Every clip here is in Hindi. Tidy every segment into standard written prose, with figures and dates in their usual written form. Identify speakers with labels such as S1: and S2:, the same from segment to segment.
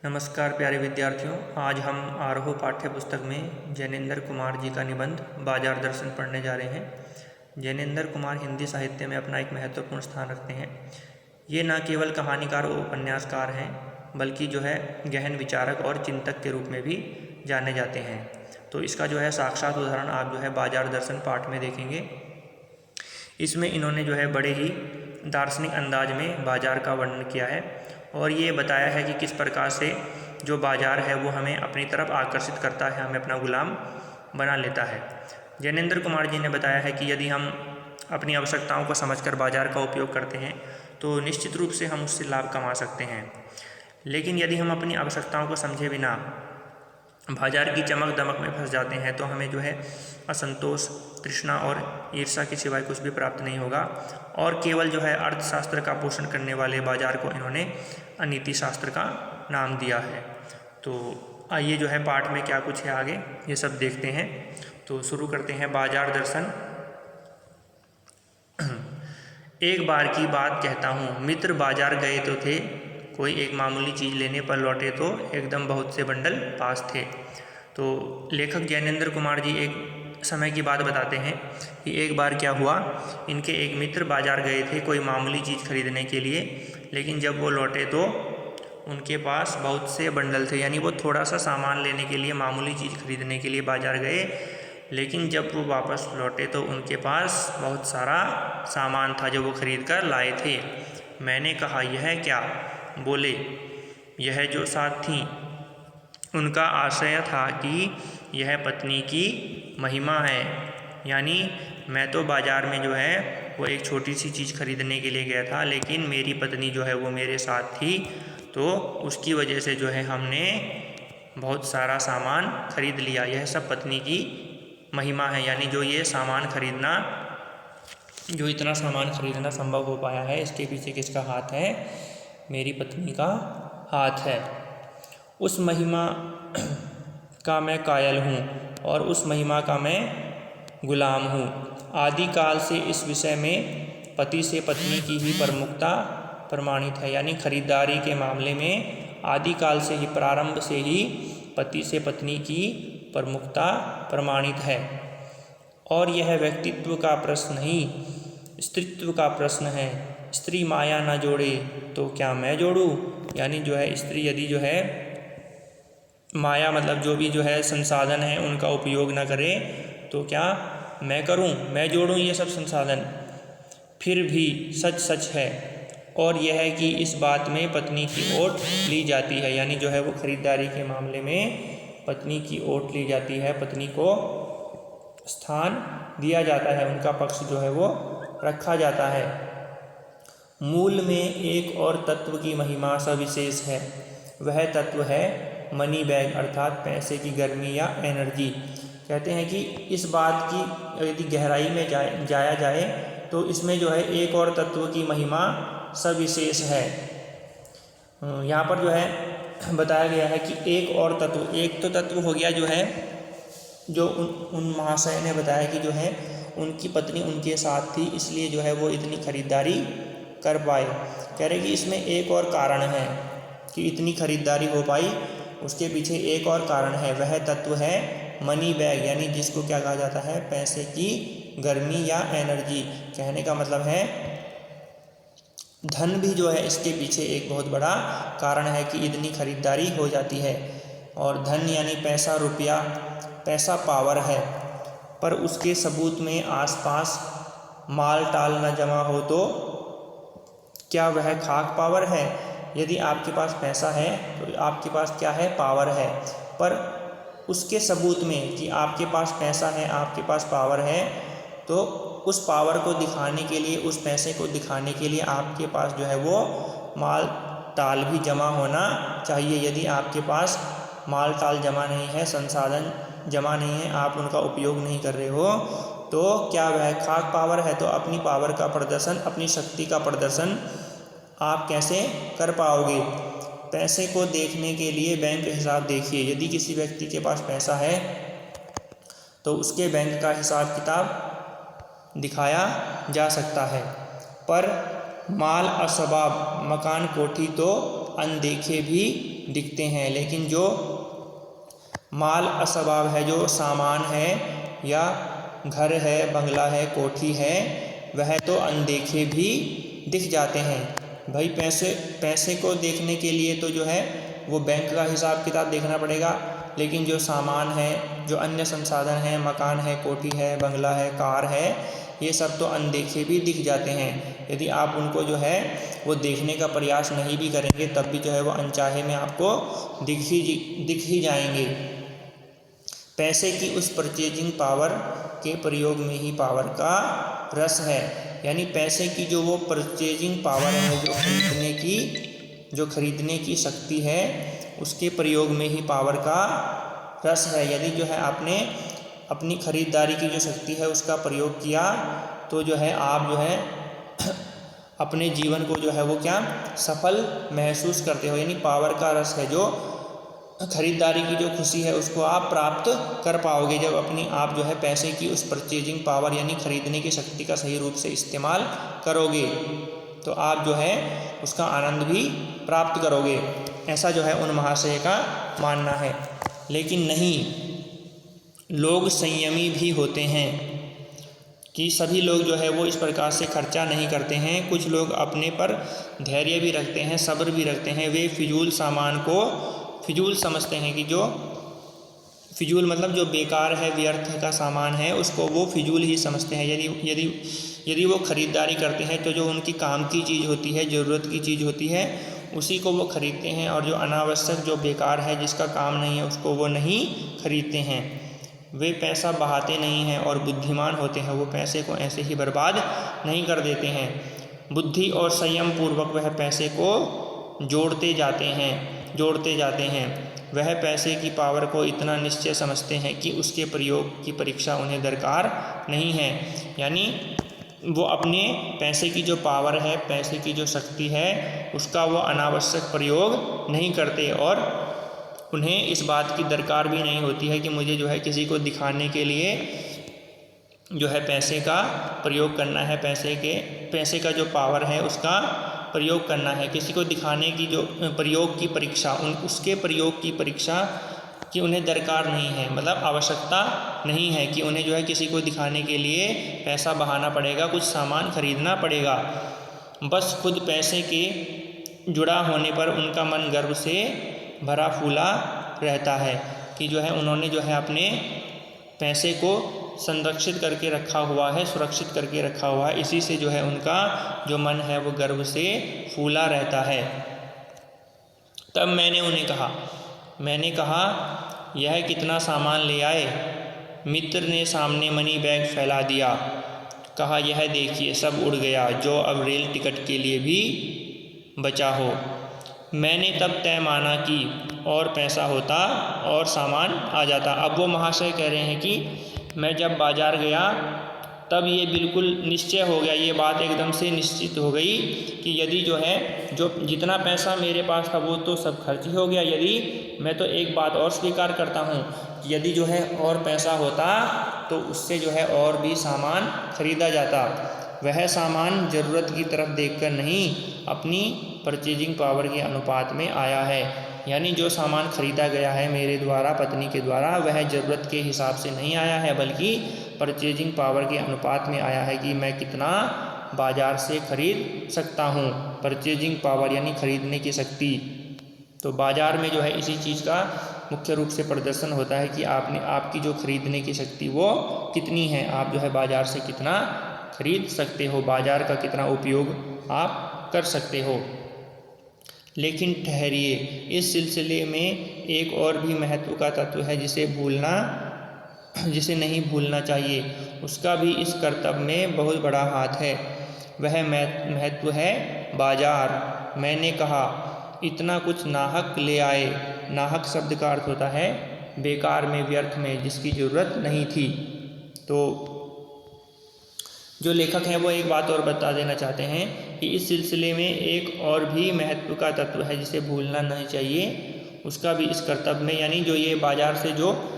S1: नमस्कार प्यारे विद्यार्थियों, आज हम आरोह पाठ्य पुस्तक में जैनेंद्र कुमार जी का निबंध बाजार दर्शन पढ़ने जा रहे हैं। जैनेंद्र कुमार हिंदी साहित्य में अपना एक महत्वपूर्ण स्थान रखते हैं। ये न केवल कहानीकार और उपन्यासकार हैं, बल्कि गहन विचारक और चिंतक के रूप में भी जाने जाते हैं। तो इसका साक्षात उदाहरण आप बाजार दर्शन पाठ में देखेंगे। इसमें इन्होंने बड़े ही दार्शनिक अंदाज में बाजार का वर्णन किया है और ये बताया है कि किस प्रकार से जो बाजार है वो हमें अपनी तरफ आकर्षित करता है, हमें अपना गुलाम बना लेता है। जैनेंद्र कुमार जी ने बताया है कि यदि हम अपनी आवश्यकताओं को समझकर बाजार का उपयोग करते हैं तो निश्चित रूप से हम उससे लाभ कमा सकते हैं, लेकिन यदि हम अपनी आवश्यकताओं को समझे बिना बाजार की चमक दमक में फंस जाते हैं तो हमें असंतोष, तृष्णा और ईर्ष्या के सिवाय कुछ भी प्राप्त नहीं होगा। और केवल अर्थशास्त्र का पोषण करने वाले बाजार को इन्होंने अनीति शास्त्र का नाम दिया है। तो आइए पाठ में क्या कुछ है आगे ये सब देखते हैं। तो शुरू करते हैं। बाजार दर्शन। एक बार की बात कहता हूँ, मित्र बाजार गए तो थे, कोई एक मामूली चीज़ लेने पर लौटे तो एकदम बहुत से बंडल पास थे। तो लेखक जैनेंद्र कुमार जी एक समय की बात बताते हैं कि एक बार क्या हुआ, इनके एक मित्र बाजार गए थे कोई मामूली चीज़ खरीदने के लिए, लेकिन जब वो लौटे तो उनके पास बहुत से बंडल थे। यानी वो थोड़ा सा सामान लेने के लिए, मामूली चीज़ खरीदने के लिए बाजार गए, लेकिन जब वो वापस लौटे तो उनके पास बहुत सारा सामान था जो वो खरीद कर लाए थे। मैंने कहा, यह क्या? बोले, यह जो साथ थीं उनका आशय था कि यह पत्नी की महिमा है। यानी मैं तो बाज़ार में वो एक छोटी सी चीज़ खरीदने के लिए गया था, लेकिन मेरी पत्नी वो मेरे साथ थी, तो उसकी वजह से हमने बहुत सारा सामान खरीद लिया। यह सब पत्नी की महिमा है। यानी ये सामान खरीदना, जो इतना सामान खरीदना संभव हो पाया है, इसके पीछे किसका हाथ है? मेरी पत्नी का हाथ है। उस महिमा का मैं कायल हूँ और उस महिमा का मैं गुलाम हूँ। आदिकाल से इस विषय में पति से पत्नी की ही प्रमुखता प्रमाणित है। यानी खरीदारी के मामले में आदिकाल से ही, प्रारंभ से ही पति से पत्नी की प्रमुखता प्रमाणित है। और यह व्यक्तित्व का प्रश्न नहीं, स्त्रीत्व का प्रश्न है। स्त्री माया न जोड़े तो क्या मैं जोड़ूं? यानी स्त्री यदि माया मतलब जो भी संसाधन है उनका उपयोग न करे तो क्या मैं करूं? मैं जोड़ूं ये सब संसाधन? फिर भी सच सच है, और यह है कि इस बात में पत्नी की ओट ली जाती है। यानी वो खरीदारी के मामले में पत्नी की ओट ली जाती है, पत्नी को स्थान दिया जाता है, उनका पक्ष वो रखा जाता है। मूल में एक और तत्व की महिमा सविशेष है। वह तत्व है मनी बैग, अर्थात पैसे की गर्मी या एनर्जी। कहते हैं कि इस बात की यदि गहराई में जाया जाए तो इसमें एक और तत्व की महिमा सविशेष है। यहाँ पर बताया गया है कि एक और तत्व, एक तो तत्व हो गया जो उन महाशय ने बताया कि उनकी पत्नी उनके साथ थी, इसलिए वो इतनी खरीदारी कर पाए। कह रहे कि इसमें एक और कारण है कि इतनी खरीदारी हो पाई, उसके पीछे एक और कारण है। वह तत्व है मनी बैग, यानी जिसको क्या कहा जाता है? पैसे की गर्मी या एनर्जी। कहने का मतलब है धन भी इसके पीछे एक बहुत बड़ा कारण है कि इतनी खरीदारी हो जाती है। और धन यानी पैसा, रुपया, पैसा पावर है, पर उसके सबूत में आसपास माल टाल न जमा हो तो क्या वह खाक पावर है? यदि आपके पास पैसा है तो आपके पास क्या है? पावर है, पर उसके सबूत में कि आपके पास पैसा है, आपके पास पावर है, तो उस पावर को दिखाने के लिए, उस पैसे को दिखाने के लिए आपके पास वो माल टाल भी जमा होना चाहिए। यदि आपके पास माल टाल जमा नहीं है, संसाधन जमा नहीं है, आप उनका उपयोग नहीं कर रहे हो, तो क्या वह खाक पावर है? तो अपनी पावर का प्रदर्शन, अपनी शक्ति का प्रदर्शन आप कैसे कर पाओगे? पैसे को देखने के लिए बैंक हिसाब देखिए। यदि किसी व्यक्ति के पास पैसा है तो उसके बैंक का हिसाब किताब दिखाया जा सकता है, पर माल असबाब, मकान कोठी तो अनदेखे भी दिखते हैं, लेकिन जो माल असबाब है, जो सामान है या घर है, बंगला है, कोठी है, वह तो अनदेखे भी दिख जाते हैं। भाई पैसे को देखने के लिए तो जो है वो बैंक का हिसाब किताब देखना पड़ेगा, लेकिन जो सामान है, जो अन्य संसाधन हैं, मकान है, कोठी है, बंगला है, कार है, ये सब तो अनदेखे भी दिख जाते हैं। यदि आप उनको जो है वो देखने का प्रयास नहीं भी करेंगे तब भी जो है वो अनचाहे में आपको दिख ही जाएंगे। पैसे की उस परचेजिंग पावर के प्रयोग में ही पावर का रस है। यानी पैसे की जो वो परचेजिंग पावर है, जो खरीदने की शक्ति है, उसके प्रयोग में ही पावर का रस है। यदि जो है आपने अपनी खरीदारी की जो शक्ति है उसका प्रयोग किया तो जो है आप जो है अपने जीवन को जो है वो क्या सफल महसूस करते हो। यानी पावर का रस है, जो खरीदारी की जो खुशी है उसको आप प्राप्त कर पाओगे जब आप जो है पैसे की उस परचेजिंग पावर यानी खरीदने की शक्ति का सही रूप से इस्तेमाल करोगे, तो आप जो है उसका आनंद भी प्राप्त करोगे। ऐसा जो है उन महाशय का मानना है। लेकिन नहीं, लोग संयमी भी होते हैं कि सभी लोग जो है वो इस प्रकार से खर्चा नहीं करते हैं। कुछ लोग अपने पर धैर्य भी रखते हैं, सब्र भी रखते हैं। वे फिजूल सामान को फिजूल समझते हैं कि जो फिजूल मतलब जो बेकार है, व्यर्थ का सामान है, उसको वो फिजूल ही समझते हैं। यदि वो ख़रीदारी करते हैं तो जो उनकी काम की चीज़ होती है, ज़रूरत की चीज़ होती है, उसी को वो खरीदते हैं, और जो अनावश्यक, जो बेकार है, जिसका काम नहीं है, उसको वो नहीं खरीदते हैं। वे पैसा बहाते नहीं हैं और बुद्धिमान होते हैं। वो पैसे को ऐसे ही बर्बाद नहीं कर देते हैं। बुद्धि और संयम पूर्वक वह पैसे को जोड़ते जाते हैं। वह पैसे की पावर को इतना निश्चय समझते हैं कि उसके प्रयोग की परीक्षा उन्हें दरकार नहीं है। यानी वो अपने पैसे की जो पावर है, पैसे की जो शक्ति है, उसका वो अनावश्यक प्रयोग नहीं करते, और उन्हें इस बात की दरकार भी नहीं होती है कि मुझे जो है किसी को दिखाने के लिए जो है पैसे का प्रयोग करना है, पैसे का जो पावर है उसका प्रयोग करना है। किसी को दिखाने की जो प्रयोग की परीक्षा, उसके प्रयोग की परीक्षा की उन्हें दरकार नहीं है, मतलब आवश्यकता नहीं है कि उन्हें जो है किसी को दिखाने के लिए पैसा बहाना पड़ेगा, कुछ सामान खरीदना पड़ेगा। बस खुद पैसे के जुड़ा होने पर उनका मन गर्व से भरा फूला रहता है कि जो है उन्होंने जो है अपने पैसे को संरक्षित करके रखा हुआ है, सुरक्षित करके रखा हुआ है। इसी से जो है उनका जो मन है वो गर्व से फूला रहता है। तब मैंने उन्हें कहा यह कितना सामान ले आए? मित्र ने सामने मनी बैग फैला दिया। कहा यह देखिए सब उड़ गया, जो अब रेल टिकट के लिए भी बचा हो। मैंने तब तय माना कि और पैसा होता और सामान आ जाता। अब वो महाशय कह रहे हैं कि मैं जब बाज़ार गया तब ये बिल्कुल निश्चय हो गया, ये बात एकदम से निश्चित हो गई कि यदि जो है जो जितना पैसा मेरे पास था वो तो सब खर्च ही हो गया। यदि मैं तो एक बात और स्वीकार करता हूँ, यदि जो है और पैसा होता तो उससे जो है और भी सामान खरीदा जाता। वह सामान ज़रूरत की तरफ देखकर नहीं, अपनी परचेजिंग पावर के अनुपात में आया है। यानी जो सामान खरीदा गया है मेरे द्वारा, पत्नी के द्वारा, वह ज़रूरत के हिसाब से नहीं आया है, बल्कि परचेजिंग पावर के अनुपात में आया है कि मैं कितना बाज़ार से खरीद सकता हूँ। परचेजिंग पावर यानी खरीदने की शक्ति। तो बाज़ार में जो है इसी चीज़ का मुख्य रूप से प्रदर्शन होता है कि आपकी जो खरीदने की शक्ति वो कितनी है, आप जो है बाज़ार से कितना खरीद सकते हो, बाज़ार का कितना उपयोग आप कर सकते हो। लेकिन ठहरिए, इस सिलसिले में एक और भी महत्व का तत्व है जिसे नहीं भूलना चाहिए। उसका भी इस कर्तव्य में बहुत बड़ा हाथ है। वह महत्व है बाजार। मैंने कहा इतना कुछ नाहक ले आए। नाहक शब्द का अर्थ होता है बेकार में, व्यर्थ में, जिसकी ज़रूरत नहीं थी। तो जो लेखक हैं वो एक बात और बता देना चाहते हैं कि इस सिलसिले में एक और भी महत्व का तत्व है जिसे भूलना नहीं चाहिए। उसका भी इस कर्तव्य में, यानी जो ये बाज़ार से जो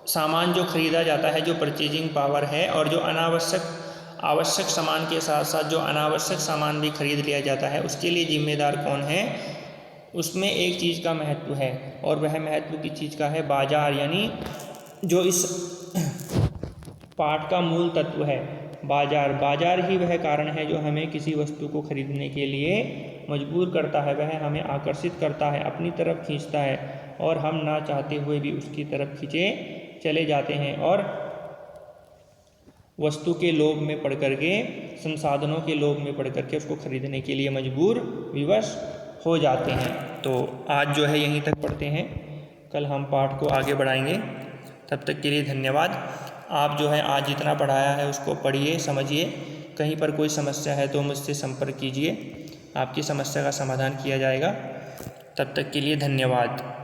S1: सामान जो खरीदा जाता है, जो परचेजिंग पावर है, और जो आवश्यक सामान के साथ साथ जो अनावश्यक सामान भी खरीद लिया जाता है, उसके लिए जिम्मेदार कौन है? उसमें एक चीज़ का महत्व है और वह महत्व की चीज़ का है बाजार, यानी जो इस पाठ का मूल तत्व है बाजार। बाजार ही वह कारण है जो हमें किसी वस्तु को खरीदने के लिए मजबूर करता है, वह हमें आकर्षित करता है, अपनी तरफ खींचता है और हम ना चाहते हुए भी उसकी तरफ खींचे चले जाते हैं और वस्तु के लोभ में पड़ करके, संसाधनों के लोभ में पड़ करके उसको खरीदने के लिए मजबूर विवश हो जाते हैं। तो आज जो है यहीं तक पढ़ते हैं, कल हम पाठ को आगे बढ़ाएंगे। तब तक के लिए धन्यवाद। आप जो है आज जितना पढ़ाया है उसको पढ़िए, समझिए। कहीं पर कोई समस्या है तो मुझसे संपर्क कीजिए, आपकी समस्या का समाधान किया जाएगा। तब तक के लिए धन्यवाद।